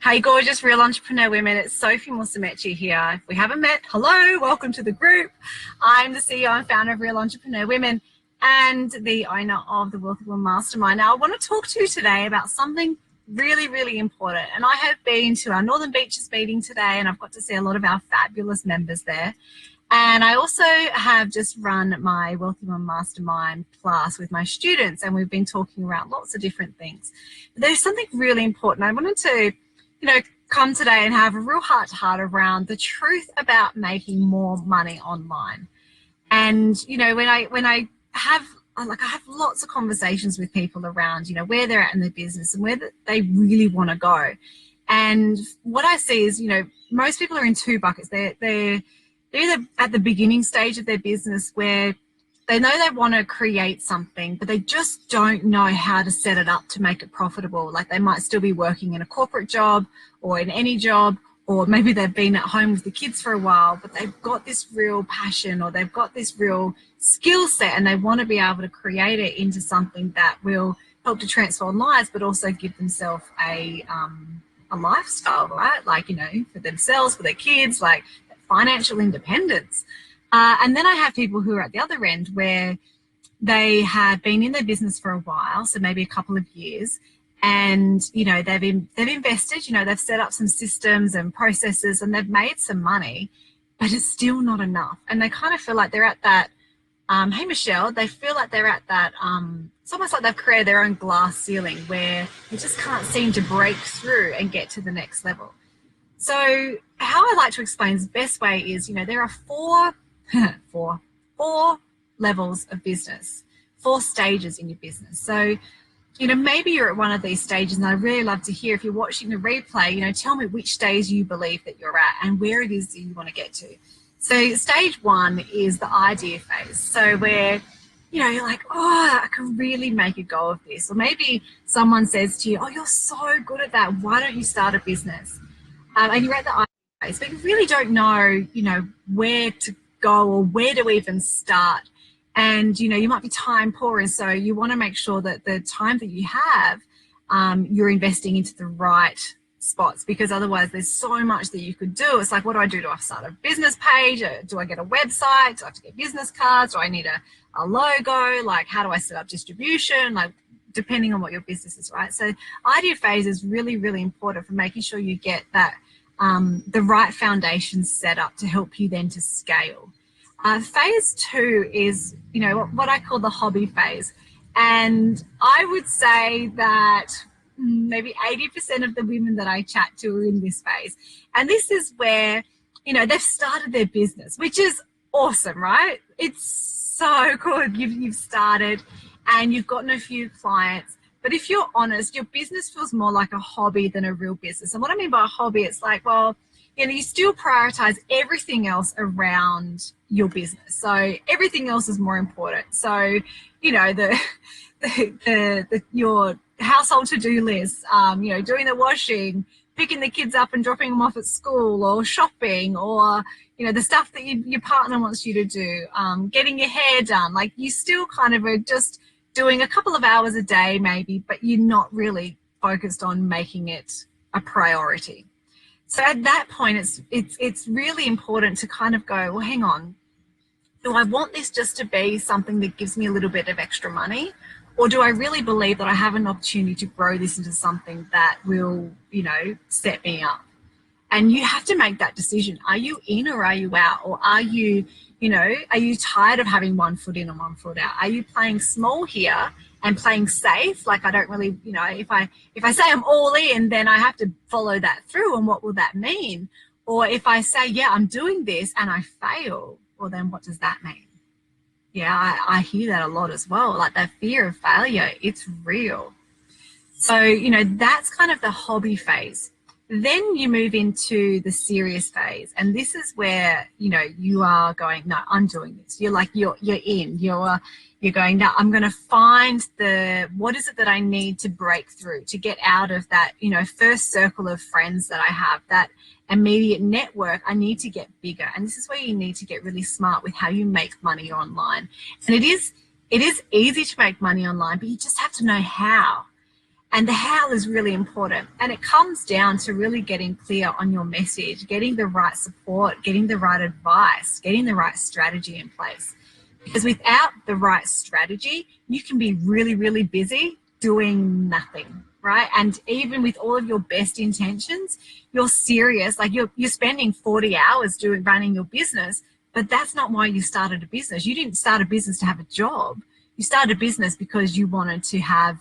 Hey, gorgeous real entrepreneur women. It's Sophie Musumeci here. If we haven't met, hello, welcome to the group. I'm the CEO and founder of Real Entrepreneur Women and the owner of the Wealthy Woman Mastermind. Now, I want to talk to you today about something really, really important. And I have been to our Northern Beaches meeting today, and I've got to see a lot of our fabulous members there. And I also have just run my Wealthy Woman Mastermind class with my students, and we've been talking around lots of different things. But there's something really important. I wanted to come today and have a real heart-to-heart around the truth about making more money online. And, when I have lots of conversations with people around, where they're at in their business and where they really want to go. And what I see is, most people are in two buckets. They're either at the beginning stage of their business where they know they want to create something, but they just don't know how to set it up to make it profitable. Like they might still be working in a corporate job or in any job, or maybe they've been at home with the kids for a while, but they've got this real passion or they've got this real skill set and they want to be able to create it into something that will help to transform lives, but also give themselves a lifestyle, right? Like, for themselves, for their kids, like financial independence. And then I have people who are at the other end where they have been in their business for a while, so maybe a couple of years, and they've invested, they've set up some systems and processes and they've made some money, but it's still not enough. And they kind of feel like they're at that, hey Michelle, they feel like they're at that, it's almost like they've created their own glass ceiling where they just can't seem to break through and get to the next level. So how I like to explain the best way is, there are four levels of business, 4 stages in your business. So, maybe you're at one of these stages, and I'd really love to hear, if you're watching the replay, tell me which stage you believe that you're at and where it is that you want to get to. So stage 1 is the idea phase. So where, you're like, oh, I can really make a go of this. Or maybe someone says to you, oh, you're so good at that. Why don't you start a business? And you're at the idea phase, but you really don't know, where to go or where to even start. And you might be time poor, and so you want to make sure that the time that you have, you're investing into the right spots, because otherwise there's so much that you could do. It's like, what do I do? Do I start a business page? Do I get a website? Do I have to get business cards? Do I need a logo? Like, how do I set up distribution? Like, depending on what your business is, right? So idea phase is really, really important for making sure you get that the right foundations set up to help you then to scale. Phase 2 is, what I call the hobby phase. And I would say that maybe 80% of the women that I chat to are in this phase. And this is where, they've started their business, which is awesome, right? It's so good. You've started and you've gotten a few clients. But if you're honest, your business feels more like a hobby than a real business. And what I mean by a hobby, it's like, well, you still prioritize everything else around your business. So everything else is more important. So, your household to-do list, doing the washing, picking the kids up and dropping them off at school, or shopping, or, the stuff that your partner wants you to do, getting your hair done. Like, you still kind of are just doing a couple of hours a day maybe, but you're not really focused on making it a priority. So at that point, it's really important to kind of go, well, hang on, do I want this just to be something that gives me a little bit of extra money? Or do I really believe that I have an opportunity to grow this into something that will, set me up? And you have to make that decision. Are you in or are you out? Or are you, are you tired of having one foot in and one foot out? Are you playing small here and playing safe? Like, I don't really, if I say I'm all in, then I have to follow that through. And what will that mean? Or if I say, yeah, I'm doing this and I fail, well, then what does that mean? Yeah, I hear that a lot as well. Like, that fear of failure, it's real. So, that's kind of the hobby phase. Then you move into the serious phase, and this is where you are going, no, I'm doing this. You're like, you're in. You're going, no, I'm going to find what is it that I need to break through to get out of that first circle of friends that I have, that immediate network. I need to get bigger, and this is where you need to get really smart with how you make money online. And it is easy to make money online, but you just have to know how. And the how is really important. And it comes down to really getting clear on your message, getting the right support, getting the right advice, getting the right strategy in place. Because without the right strategy, you can be really, really busy doing nothing, right? And even with all of your best intentions, you're serious, like you're spending 40 hours running your business, but that's not why you started a business. You didn't start a business to have a job. You started a business because you wanted to have,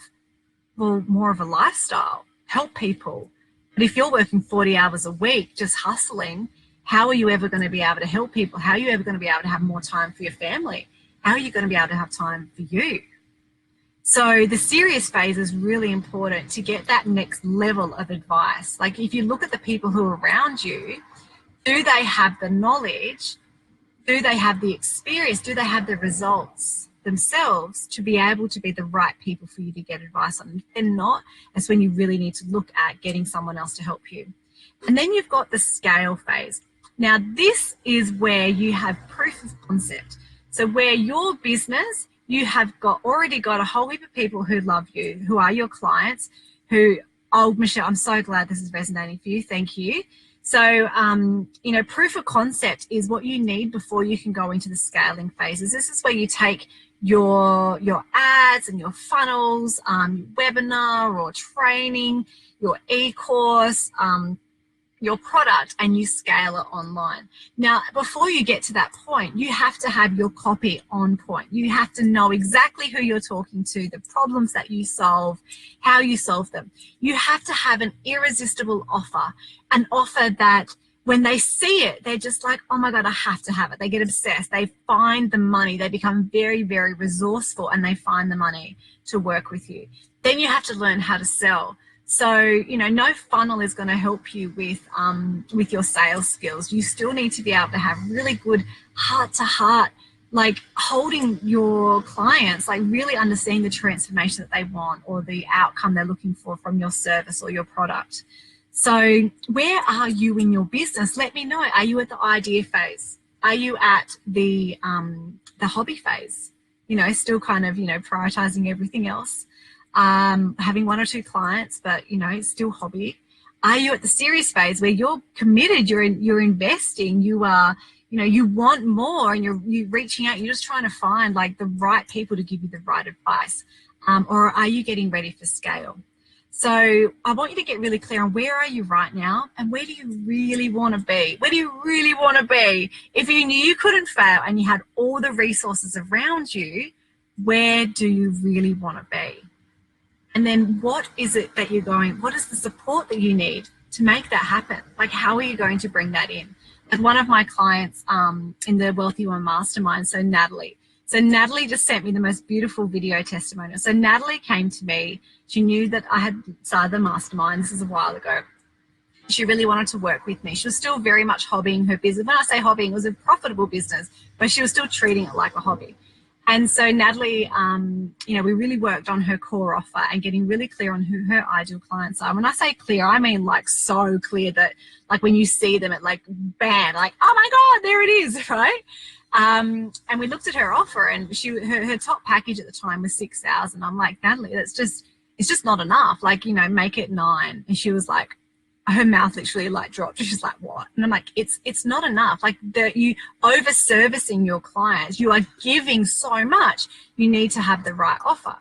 well, more of a lifestyle, help people. But if you're working 40 hours a week, just hustling, how are you ever going to be able to help people? How are you ever going to be able to have more time for your family? How are you going to be able to have time for you? So the serious phase is really important to get that next level of advice. Like if you look at the people who are around you, do they have the knowledge? Do they have the experience? Do they have the results themselves to be able to be the right people for you to get advice on? If they're not, that's when you really need to look at getting someone else to help you. And then you've got the scale phase. Now, this is where you have proof of concept. So where your business, you have already got a whole heap of people who love you, who are your clients, who, oh, Michelle, I'm so glad this is resonating for you. Thank you. So, you know, proof of concept is what you need before you can go into the scaling phases. This is where you take your ads and your funnels, webinar or training, your e-course, your product, and you scale it online. Now, before you get to that point, you have to have your copy on point. You have to know exactly who you're talking to, the problems that you solve, how you solve them. You have to have an irresistible offer, an offer that when they see it, they're just like, oh my God, I have to have it. They get obsessed. They find the money. They become very, very resourceful, and they find the money to work with you. Then you have to learn how to sell. So, you know, no funnel is going to help you with your sales skills. You still need to be able to have really good heart-to-heart, like holding your clients, like really understanding the transformation that they want or the outcome they're looking for from your service or your product. So where are you in your business? Let me know. Are you at the idea phase? Are you at the hobby phase? You know, still kind of, you know, prioritizing everything else. Having one or two clients, but, you know, still hobby. Are you at the serious phase where you're committed, you're investing, you are, you know, you want more, and you're reaching out, you're just trying to find like the right people to give you the right advice? Or are you getting ready for scale? So I want you to get really clear on where are you right now, and where do you really want to be? Where do you really want to be? If you knew you couldn't fail and you had all the resources around you, where do you really want to be? And then what is it that you're what is the support that you need to make that happen? Like, how are you going to bring that in? Like one of my clients in the Wealthy Woman Mastermind, so Natalie. So Natalie just sent me the most beautiful video testimonial. So Natalie came to me. She knew that I had started the mastermind. This is a while ago. She really wanted to work with me. She was still very much hobbying her business. When I say hobbying, it was a profitable business, but she was still treating it like a hobby. And so Natalie, you know, we really worked on her core offer and getting really clear on who her ideal clients are. When I say clear, I mean like so clear that like when you see them, it like bam, like, oh my God, there it is, right? And we looked at her offer, and her top package at the time was $6,000. I'm like, Natalie, it's just not enough. Like, you know, make it $9,000. And she was like, her mouth literally like dropped. She's like, what? And I'm like, it's not enough. Like you over servicing your clients. You are giving so much. You need to have the right offer.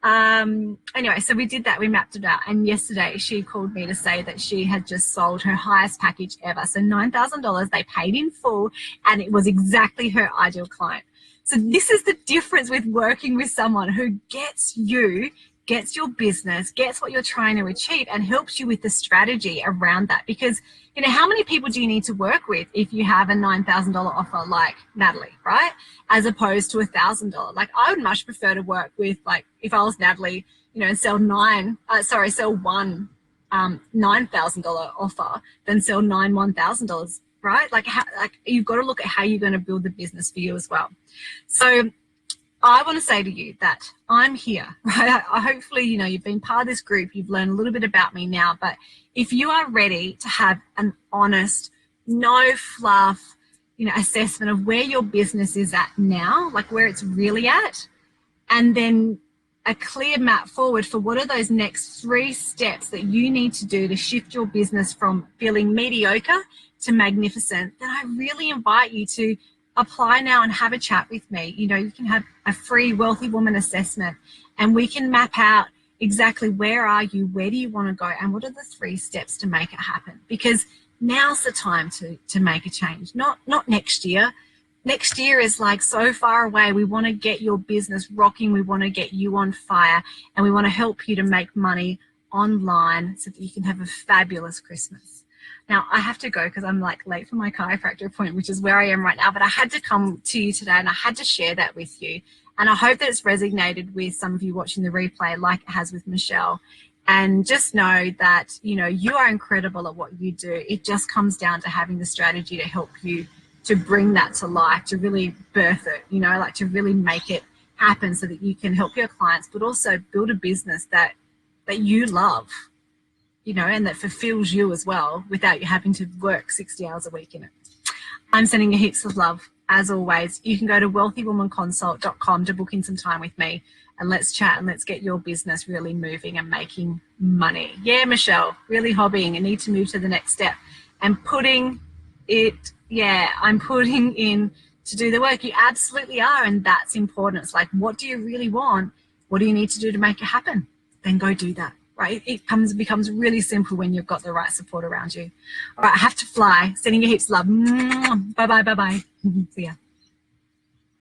Anyway, so we did that. We mapped it out. And yesterday she called me to say that she had just sold her highest package ever. So $9,000, they paid in full, and it was exactly her ideal client. So this is the difference with working with someone who gets you, gets your business, gets what you're trying to achieve, and helps you with the strategy around that. Because, you know, how many people do you need to work with if you have a $9,000 offer like Natalie, right? As opposed to $1,000. Like, I would much prefer to work with, like, if I was Natalie, you know, and sell one $9,000 offer than sell nine $1,000, right? Like you've got to look at how you're going to build the business for you as well. So I want to say to you that I'm here, right? Hopefully, you know, you've been part of this group. You've learned a little bit about me now. But if you are ready to have an honest, no fluff, you know, assessment of where your business is at now, like where it's really at, and then a clear map forward for what are those next 3 steps that you need to do to shift your business from feeling mediocre to magnificent, then I really invite you to apply now and have a chat with me. You know, you can have a free Wealthy Woman assessment and we can map out exactly where are you, where do you want to go, and what are the 3 steps to make it happen. Because now's the time to make a change, not next year. Next year is like so far away. We want to get your business rocking. We want to get you on fire, and we want to help you to make money online so that you can have a fabulous Christmas. Now, I have to go because I'm like late for my chiropractor appointment, which is where I am right now, but I had to come to you today and I had to share that with you. And I hope that it's resonated with some of you watching the replay like it has with Michelle. And just know that, you know, you are incredible at what you do. It just comes down to having the strategy to help you to bring that to life, to really birth it, you know, like to really make it happen so that you can help your clients, but also build a business that you love, you know, and that fulfills you as well without you having to work 60 hours a week in it. I'm sending you heaps of love. As always, you can go to wealthywomanconsult.com to book in some time with me, and let's chat and let's get your business really moving and making money. Yeah, Michelle, really hobbying and need to move to the next step and putting it, I'm putting in to do the work. You absolutely are, and that's important. It's like, what do you really want? What do you need to do to make it happen? Then go do that, right? It becomes really simple when you've got the right support around you. All right, I have to fly. Sending you heaps of love. Bye-bye, bye-bye. See ya.